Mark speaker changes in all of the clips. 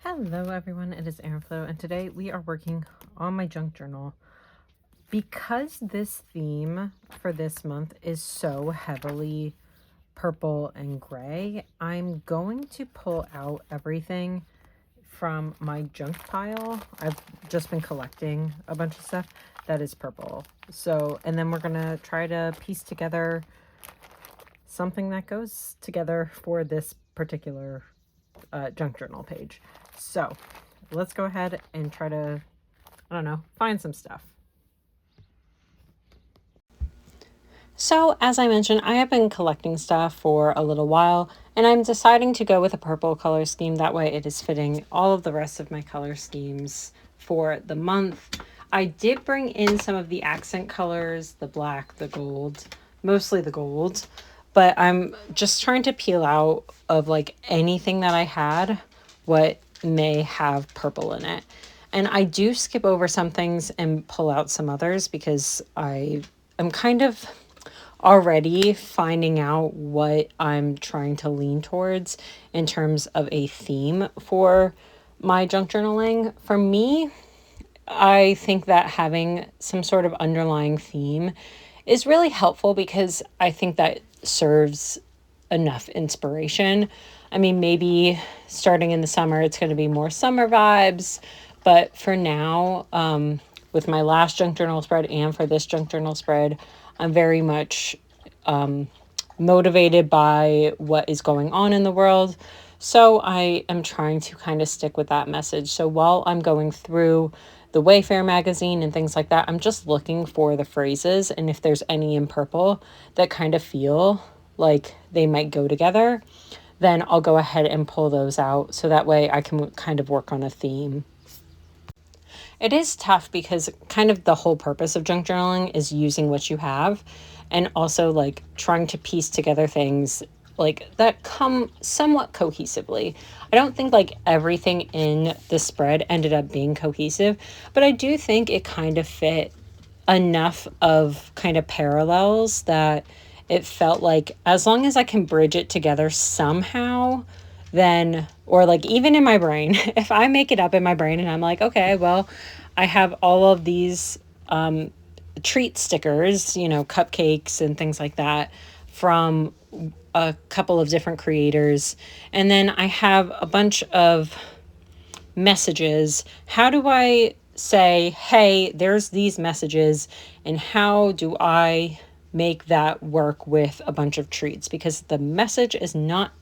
Speaker 1: Hello everyone, it is Erin Floto, and today we are working on my junk journal. Because this theme for this month is so heavily purple and gray, I'm going to pull out everything from my junk pile. I've just been collecting a bunch of stuff that is purple. And then we're gonna try to piece together something that goes together for this particular junk journal page. So let's go ahead and try to, I don't know, find some stuff. So as I mentioned, I have been collecting stuff for a little while, and I'm deciding to go with a purple color scheme. That way it is fitting all of the rest of my color schemes for the month. I did bring in some of the accent colors, the black, the gold, mostly the gold, but I'm just trying to peel out of like anything that I had what may have purple in it. And I do skip over some things and pull out some others because I am kind of already finding out what I'm trying to lean towards in terms of a theme for my junk journaling. For me, I think that having some sort of underlying theme is really helpful because I think that serves enough inspiration. I mean, maybe starting in the summer, it's going to be more summer vibes. But for now, with my last junk journal spread and for this junk journal spread, I'm very much motivated by what is going on in the world. So I am trying to kind of stick with that message. So while I'm going through the Wayfair magazine and things like that, I'm just looking for the phrases, and if there's any in purple that kind of feel like they might go together, then I'll go ahead and pull those out so that way I can kind of work on a theme. It is tough because kind of the whole purpose of junk journaling is using what you have and also like trying to piece together things like that come somewhat cohesively. I don't think like everything in the spread ended up being cohesive, but I do think it kind of fit enough of kind of parallels that it felt like as long as I can bridge it together somehow, then, or like even in my brain, if I make it up in my brain and I'm like, okay, well, I have all of these treat stickers, you know, cupcakes and things like that from a couple of different creators. And then I have a bunch of messages. How do I say, hey, there's these messages, and how do I make that work with a bunch of treats? Because the message is not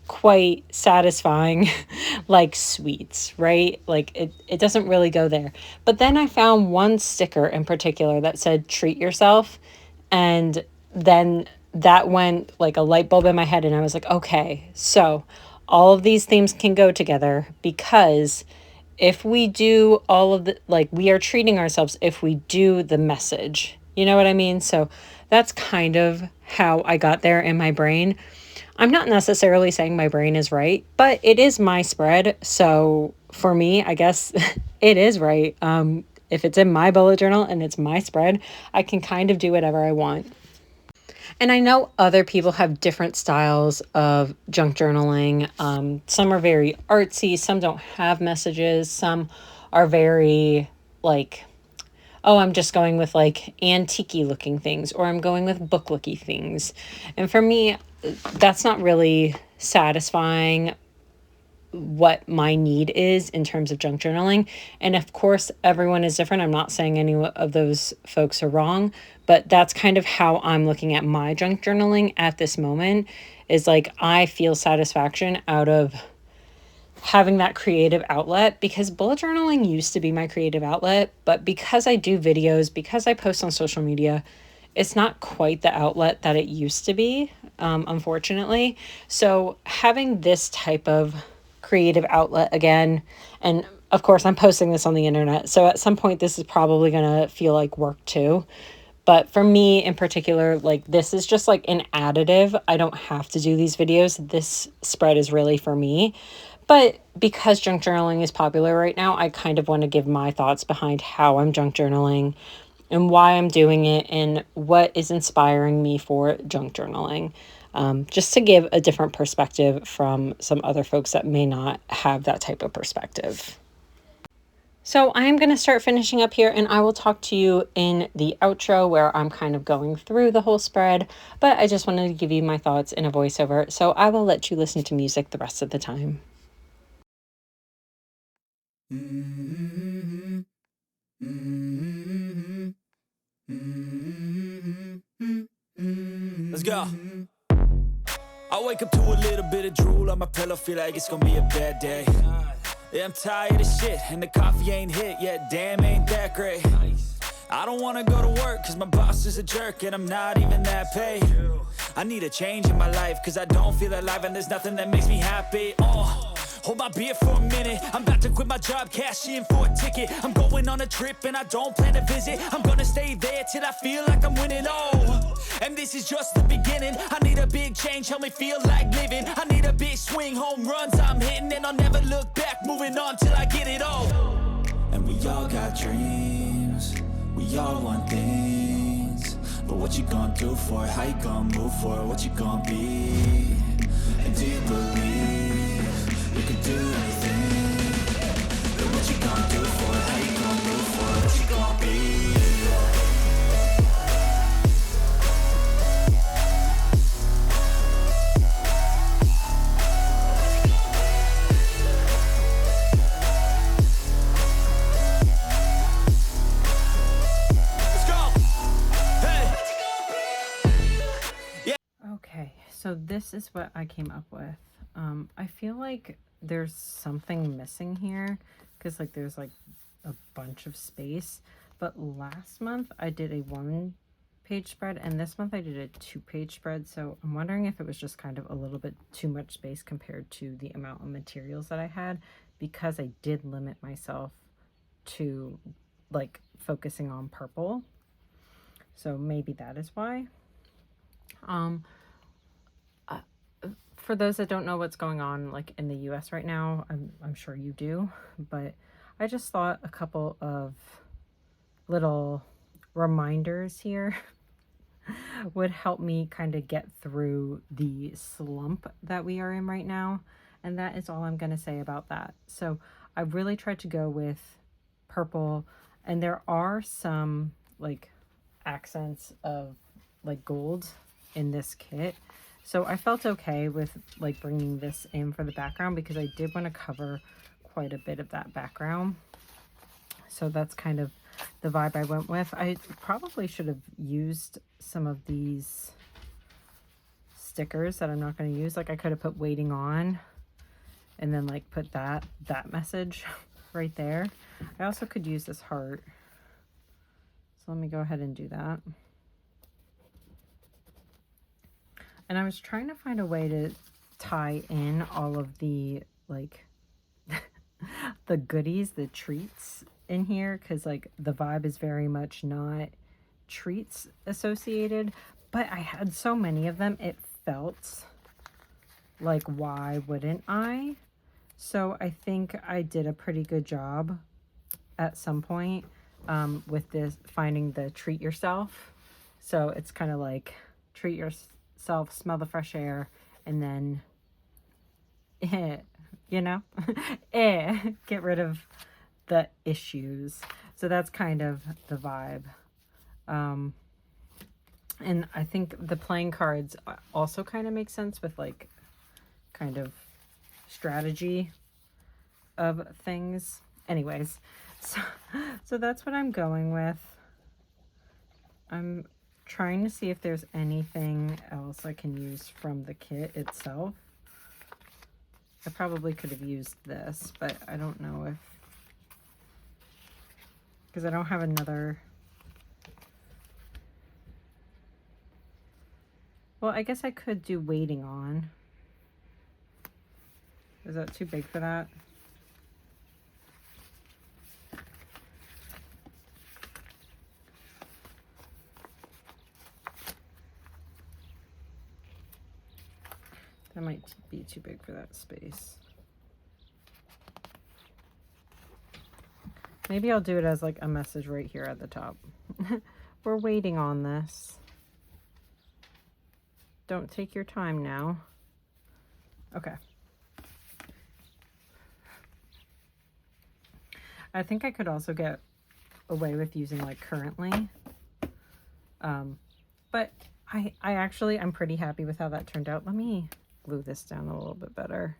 Speaker 1: quite satisfying like sweets, right? Like it doesn't really go there. But then I found one sticker in particular that said treat yourself, and then that went like a light bulb in my head, and I was like, okay, so all of these themes can go together because if we do all of the, like, we are treating ourselves if we do the message, you know what I mean? So that's kind of how I got there in my brain. I'm not necessarily saying my brain is right, but it is my spread. So for me, I guess it is right. If it's in my bullet journal and it's my spread, I can kind of do whatever I want. And I know other people have different styles of junk journaling. Some are very artsy, some don't have messages, some are very like, oh, I'm just going with like antique-y looking things, or I'm going with book looky things. And for me, that's not really satisfying what my need is in terms of junk journaling. And of course, everyone is different. I'm not saying any of those folks are wrong, but that's kind of how I'm looking at my junk journaling at this moment, is like I feel satisfaction out of having that creative outlet, because bullet journaling used to be my creative outlet, but because I do videos, because I post on social media, it's not quite the outlet that it used to be, unfortunately. So having this type of creative outlet again, and of course I'm posting this on the internet, so at some point this is probably gonna feel like work too. But for me in particular, like this is just like an additive. I don't have to do these videos. This spread is really for me. But because junk journaling is popular right now, I kind of want to give my thoughts behind how I'm junk journaling and why I'm doing it and what is inspiring me for junk journaling. just to give a different perspective from some other folks that may not have that type of perspective. So I am going to start finishing up here, and I will talk to you in the outro where I'm kind of going through the whole spread, but I just wanted to give you my thoughts in a voiceover, so I will let you listen to music the rest of the time.
Speaker 2: Let's go. I wake up to a little bit of drool on my pillow, feel like it's gonna be a bad day. Yeah, I'm tired of shit, and the coffee ain't hit yet, damn, ain't that great. I don't wanna go to work, cause my boss is a jerk, and I'm not even that paid. I need a change in my life, cause I don't feel alive, and there's nothing that makes me happy. Hold my beer for a minute, I'm about to quit my job, cash in for a ticket. I'm going on a trip and I don't plan to visit. I'm gonna stay there till I feel like I'm winning, and this is just the beginning. I need a big change, help me feel like living. I need a big swing, home runs I'm hitting, and I'll never look back, moving on till I get it all. And we all got dreams, we all want things, but what you gonna do for it? How you gonna move for it? What you gonna be? And do you believe you can do anything? But what you gonna do for it? How you gonna move for it? What you gonna be?
Speaker 1: Okay, so this is what I came up with. I feel like there's something missing here because like there's like a bunch of space, but last month I did a 1-page spread and this month I did a 2-page spread, so I'm wondering if it was just kind of a little bit too much space compared to the amount of materials that I had, because I did limit myself to like focusing on purple, so maybe that is why. For those that don't know what's going on like in the US right now, I'm sure you do, but I just thought a couple of little reminders here would help me kind of get through the slump that we are in right now, and that is all I'm going to say about that. So I really tried to go with purple, and there are some like accents of like gold in this kit, so I felt okay with like bringing this in for the background because I did want to cover quite a bit of that background. So that's kind of the vibe I went with. I probably should have used some of these stickers that I'm not going to use. Like I could have put waiting on and then like put that message right there. I also could use this heart. So let me go ahead and do that. And I was trying to find a way to tie in all of the like the goodies, the treats in here, because like the vibe is very much not treats associated, but I had so many of them it felt like why wouldn't I? So I think I did a pretty good job at some point with this, finding the treat yourself. So it's kind of like treat yourself, smell the fresh air, and then you know, get rid of the issues. So that's kind of the vibe. And I think the playing cards also kind of make sense with like kind of strategy of things. Anyways, so that's what I'm going with. I'm trying to see if there's anything else I can use from the kit itself. I probably could have used this, but I don't know if, because I don't have another. Well, I guess I could do waiting on. Is that too big for that? That might be too big for that space. Maybe I'll do it as like a message right here at the top. We're waiting on this. Don't take your time now. Okay. I think I could also get away with using like currently. But I'm pretty happy with how that turned out. Let me glue this down a little bit better.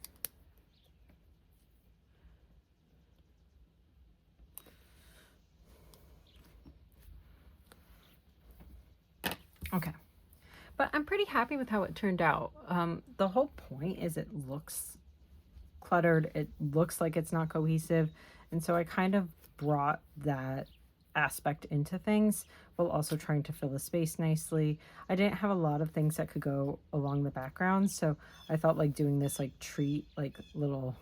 Speaker 1: Okay. But I'm pretty happy with how it turned out. The whole point is it looks cluttered. It looks like it's not cohesive. And so I kind of brought that aspect into things while also trying to fill the space nicely. I didn't have a lot of things that could go along the background. So I thought like doing this like treat, like little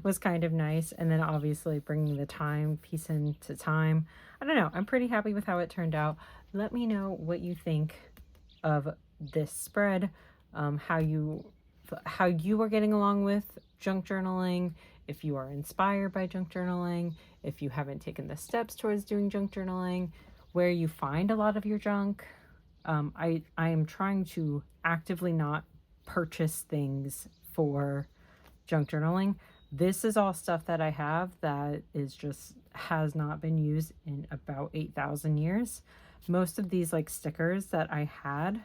Speaker 1: was kind of nice. And then obviously bringing the time piece into time. I don't know. I'm pretty happy with how it turned out. Let me know what you think of this spread, how you are getting along with junk journaling, if you are inspired by junk journaling, if you haven't taken the steps towards doing junk journaling, where you find a lot of your junk. I am trying to actively not purchase things for junk journaling. This is all stuff that I have that is just has not been used in about 8,000 years. Most of these like stickers that I had,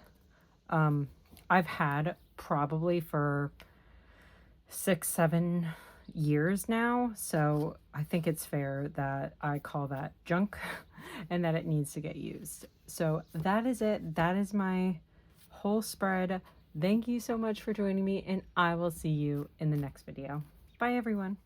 Speaker 1: I've had probably for 6-7 years now. So I think it's fair that I call that junk and that it needs to get used. So that is it. That is my whole spread. Thank you so much for joining me, and I will see you in the next video. Bye, everyone.